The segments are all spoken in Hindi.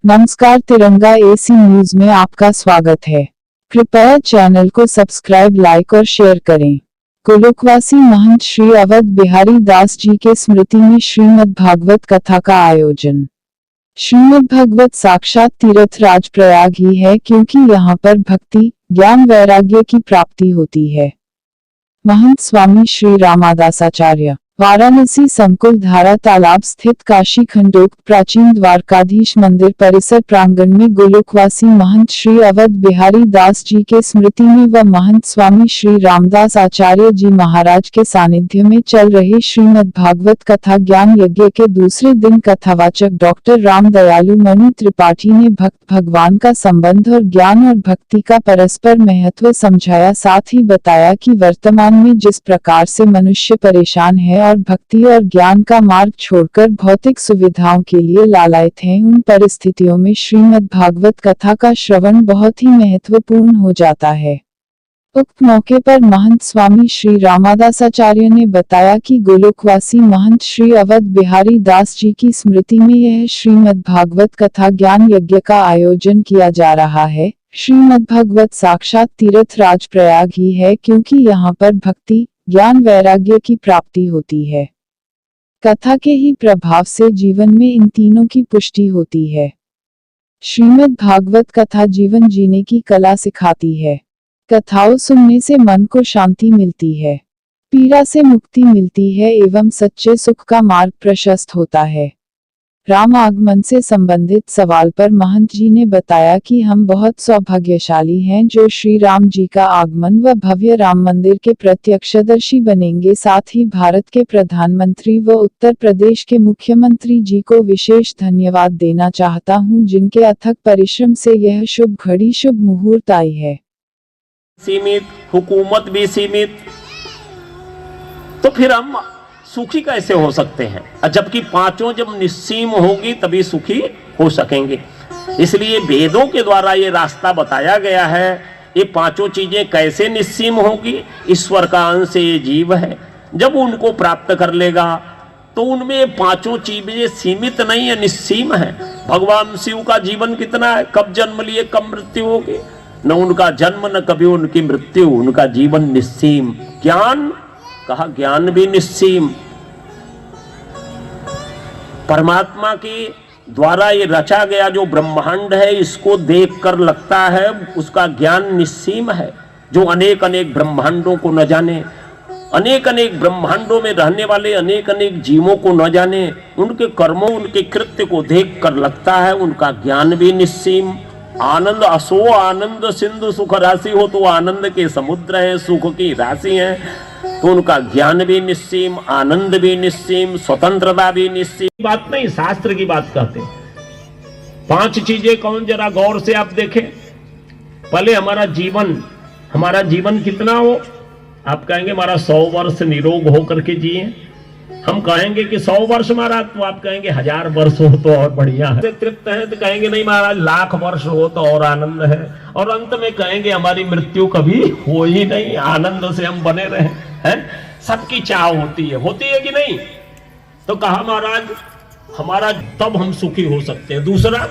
नमस्कार, तिरंगा एसी न्यूज में आपका स्वागत है। कृपया चैनल को सब्सक्राइब, लाइक और शेयर करें। गोलोकवासी महंत श्री अवध बिहारी दास जी के स्मृति में श्रीमद् भागवत कथा का आयोजन। श्रीमद् भागवत साक्षात तीर्थ राज प्रयाग ही है, क्योंकि यहाँ पर भक्ति, ज्ञान, वैराग्य की प्राप्ति होती है। महंत स्वामी श्री रामादासाचार्य। वाराणसी संकुल धारा तालाब स्थित काशी खंडोक्त प्राचीन द्वारकाधीश मंदिर परिसर प्रांगण में गोलोकवासी महंत श्री अवध बिहारी दास जी के स्मृति में व महंत स्वामी श्री रामदास आचार्य जी महाराज के सानिध्य में चल रहे श्रीमद् भागवत कथा ज्ञान यज्ञ के दूसरे दिन कथावाचक डॉक्टर राम दयालु मनु त्रिपाठी ने भक्त भगवान का संबंध और ज्ञान और भक्ति का परस्पर महत्व समझाया। साथ ही बताया कि वर्तमान में जिस प्रकार से मनुष्य परेशान है और भक्ति और ज्ञान का मार्ग छोड़कर भौतिक सुविधाओं के लिए लालायित हैं, उन परिस्थितियों में श्रीमद् भागवत कथा का श्रवण बहुत ही महत्वपूर्ण हो जाता है। उक्त मौके पर महंत स्वामी श्री रामादासाचार्य ने बताया कि गोलोकवासी महंत श्री अवध बिहारी दास जी की स्मृति में यह श्रीमद् भागवत कथा ज्ञान यज्ञ का आयोजन किया जा रहा है। श्रीमद् भागवत साक्षात तीर्थ राज प्रयाग ही है, क्योंकि यहाँ पर भक्ति, ज्ञान, वैराग्य की प्राप्ति होती है। कथा के ही प्रभाव से जीवन में इन तीनों की पुष्टि होती है। श्रीमद् भागवत कथा जीवन जीने की कला सिखाती है। कथाओं सुनने से मन को शांति मिलती है, पीड़ा से मुक्ति मिलती है एवं सच्चे सुख का मार्ग प्रशस्त होता है। राम आगमन से संबंधित सवाल पर महंत जी ने बताया कि हम बहुत सौभाग्यशाली हैं जो श्री राम जी का आगमन व भव्य राम मंदिर के प्रत्यक्षदर्शी बनेंगे। साथ ही भारत के प्रधानमंत्री व उत्तर प्रदेश के मुख्यमंत्री जी को विशेष धन्यवाद देना चाहता हूं, जिनके अथक परिश्रम से यह शुभ घड़ी, शुभ मुहूर्त आई है। सीमित, हुकूमत भी सीमित, तो फिर हम सुखी कैसे हो सकते हैं? जबकि पांचों जब निस्सीम होगी तभी सुखी हो सकेंगे। इसलिए वेदों के द्वारा ये रास्ता बताया गया है। ये पांचों चीजें कैसे निस्सीम होगी? ईश्वर का अंश ये जीव है, जब उनको प्राप्त कर लेगा तो उनमें ये पांचों चीजें सीमित नहीं है, निस्सीम है। भगवान शिव का जीवन कितना है? कब जन्म लिए कब मृत्यु होगी? न उनका जन्म न कभी उनकी मृत्यु, उनका जीवन निस्सीम। ज्ञान कहा, ज्ञान भी निस्सीम। परमात्मा के द्वारा ये रचा गया जो ब्रह्मांड है, इसको देखकर लगता है उसका ज्ञान निस्सीम है। जो अनेक अनेक ब्रह्मांडों को न जाने, अनेक अनेक ब्रह्मांडों में रहने वाले अनेक अनेक जीवों को न जाने, उनके कर्मों, उनके कृत्य को देखकर लगता है उनका ज्ञान भी निस्सीम। आनंद असो आनंद सिंधु सुख राशि हो, तो आनंद के समुद्र है, सुख की राशि है, तो उनका ज्ञान भी निस्सीम, आनंद भी निस्सीम, स्वतंत्रता भी निस्सीम। बात नहीं, शास्त्र की बात कहते हैं। पांच चीजें कौन, जरा गौर से आप देखें। पहले हमारा जीवन कितना हो? आप कहेंगे हमारा 100 वर्ष निरोग होकर के जिए। हम कहेंगे कि 100 वर्ष महाराज, तो आप कहेंगे 1000 वर्ष हो तो और बढ़िया है। तृप्त है तो कहेंगे नहीं महाराज, 1,00,000 वर्ष हो तो और आनंद है। और अंत में कहेंगे हमारी मृत्यु कभी हो ही नहीं, आनंद से हम बने रहे हैं। सबकी चाह होती है कि नहीं? तो कहा महाराज हमारा तब हम सुखी हो सकते हैं। दूसरा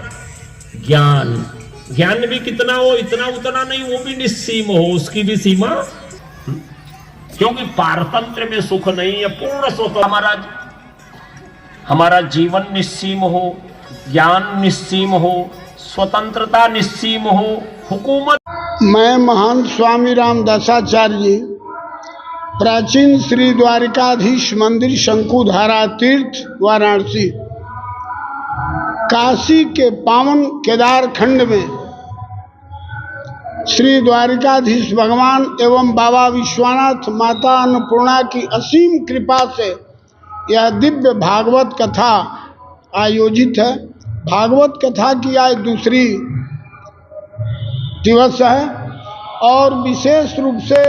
ज्ञान भी कितना हो, इतना उतना नहीं, वो भी निस्सीम हो, उसकी भी सीमा, क्योंकि पारतंत्र में सुख नहीं है, पूर्ण सुख। हमारा जीवन निस्सीम हो, ज्ञान निस्सीम हो, स्वतंत्रता निस्सीम हो, हुकूमत। मैं महंत स्वामी रामदासाचार्य जी, प्राचीन श्री द्वारिकाधीश मंदिर शंकुधारा तीर्थ वाराणसी, काशी के पावन केदार खंड में श्री द्वारिकाधीश भगवान एवं बाबा विश्वनाथ, माता अन्नपूर्णा की असीम कृपा से यह दिव्य भागवत कथा आयोजित है। भागवत कथा की आज दूसरी दिवस है और विशेष रूप से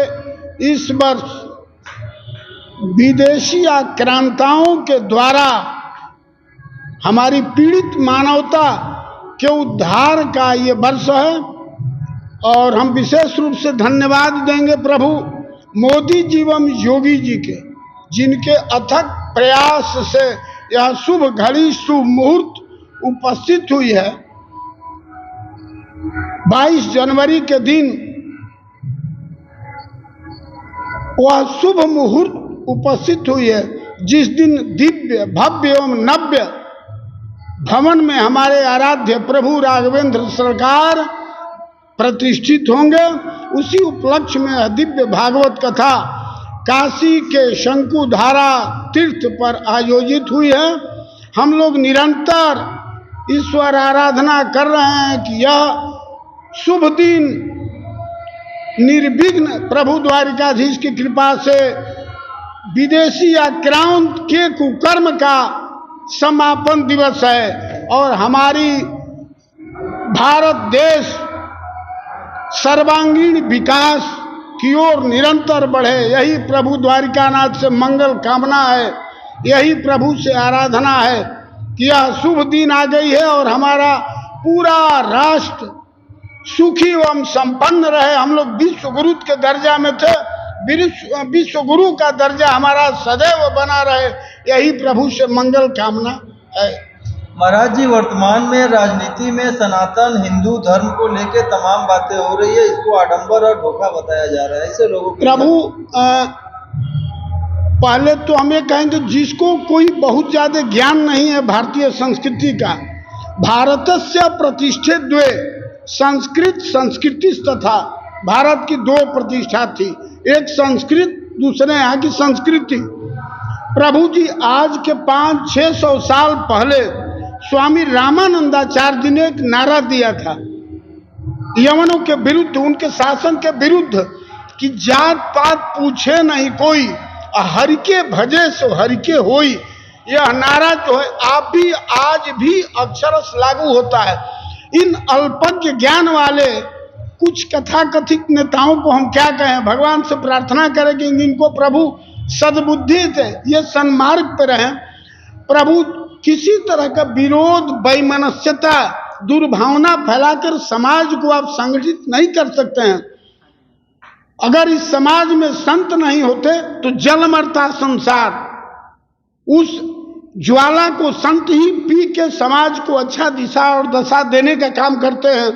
इस वर्ष विदेशी आक्रांताओं के द्वारा हमारी पीड़ित मानवता के उद्धार का ये वर्ष है और हम विशेष रूप से धन्यवाद देंगे प्रभु मोदी जी एवं योगी जी के, जिनके अथक प्रयास से यह शुभ घड़ी, शुभ मुहूर्त उपस्थित हुई है। 22 जनवरी के दिन वह शुभ मुहूर्त उपस्थित हुई है, जिस दिन दिव्य भव्य एवं नव्य भवन में हमारे आराध्य प्रभु राघवेंद्र सरकार प्रतिष्ठित होंगे। उसी उपलक्ष्य में दिव्य भागवत कथा काशी के शंकुधारा तीर्थ पर आयोजित हुई है। हम लोग निरंतर ईश्वर आराधना कर रहे हैं कि यह शुभ दिन निर्विघ्न प्रभु द्वारिकाधीश की कृपा से विदेशी आक्रांत के कुकर्म का समापन दिवस है और हमारी भारत देश सर्वांगीण विकास की ओर निरंतर बढ़े, यही प्रभु द्वारिकानाथ से मंगल कामना है, यही प्रभु से आराधना है कि यह शुभ दिन आ गई है और हमारा पूरा राष्ट्र सुखी एवं संपन्न रहे। हम लोग विश्व गुरु के दर्जा में थे, विश्व गुरु का दर्जा हमारा सदैव बना रहे, यही प्रभु से मंगल कामना है। महाराज जी, वर्तमान में राजनीति में सनातन हिंदू धर्म को लेकर तमाम बातें हो रही है, इसको आडंबर और धोखा बताया जा रहा है, इसे लोगों प्रभु पहले तो हमें कहेंगे जिसको कोई बहुत ज्यादा ज्ञान नहीं है भारतीय संस्कृति का, भारतस्य प्रतिष्ठे द्वे संस्कृत संस्कृति तथा भारत की दो प्रतिष्ठा थी, एक संस्कृत दूसरे यहाँ की संस्कृति। प्रभु जी आज के 500-600 साल पहले स्वामी रामानंदाचार्य जी ने एक नारा दिया था यवनों के विरुद्ध, उनके शासन के विरुद्ध कि जात पात पूछे नहीं कोई, हरि के भजे सो हरि के होई। यह नारा जो है आप भी आज भी अक्षरश लागू होता है। इन अल्पज्ञ ज्ञान वाले कुछ कथाकथित नेताओं को हम क्या कहें, भगवान से प्रार्थना करें कि इनको प्रभु सद्बुद्धि दे, ये सन्मार्ग पर रहें। प्रभु किसी तरह का विरोध, वैमनस्यता, दुर्भावना फैलाकर समाज को आप संगठित नहीं कर सकते हैं। अगर इस समाज में संत नहीं होते तो जल मरता संसार। उस ज्वाला को संत ही पी के समाज को अच्छा दिशा और दशा देने का काम करते हैं।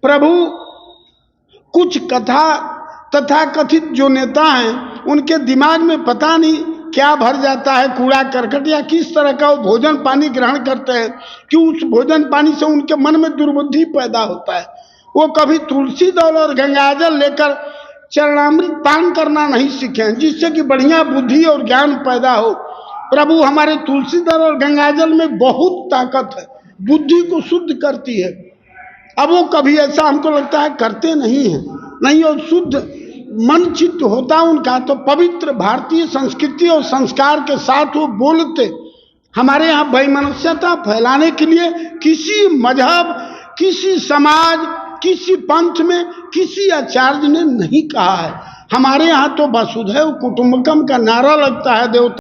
प्रभु कुछ कथा तथा कथित जो नेता हैं उनके दिमाग में पता नहीं क्या भर जाता है, कूड़ा करकट या किस तरह का वो भोजन पानी ग्रहण करते हैं कि उस भोजन पानी से उनके मन में दुर्बुद्धि पैदा होता है। वो कभी तुलसी दल और गंगाजल लेकर चरणामृत पान करना नहीं सीखे जिससे कि बढ़िया बुद्धि और ज्ञान पैदा हो। प्रभु हमारे तुलसी दल और गंगाजल में बहुत ताकत है, बुद्धि को शुद्ध करती है। अब वो कभी ऐसा हमको लगता है करते नहीं हैं, नहीं, और शुद्ध मन चित्त होता उनका तो पवित्र भारतीय संस्कृति और संस्कार के साथ वो बोलते। हमारे यहाँ वैमनस्यता फैलाने के लिए किसी मजहब, किसी समाज, किसी पंथ में किसी आचार्य ने नहीं कहा है। हमारे यहाँ तो वसुधैव कुटुंबकम का नारा लगता है, देवता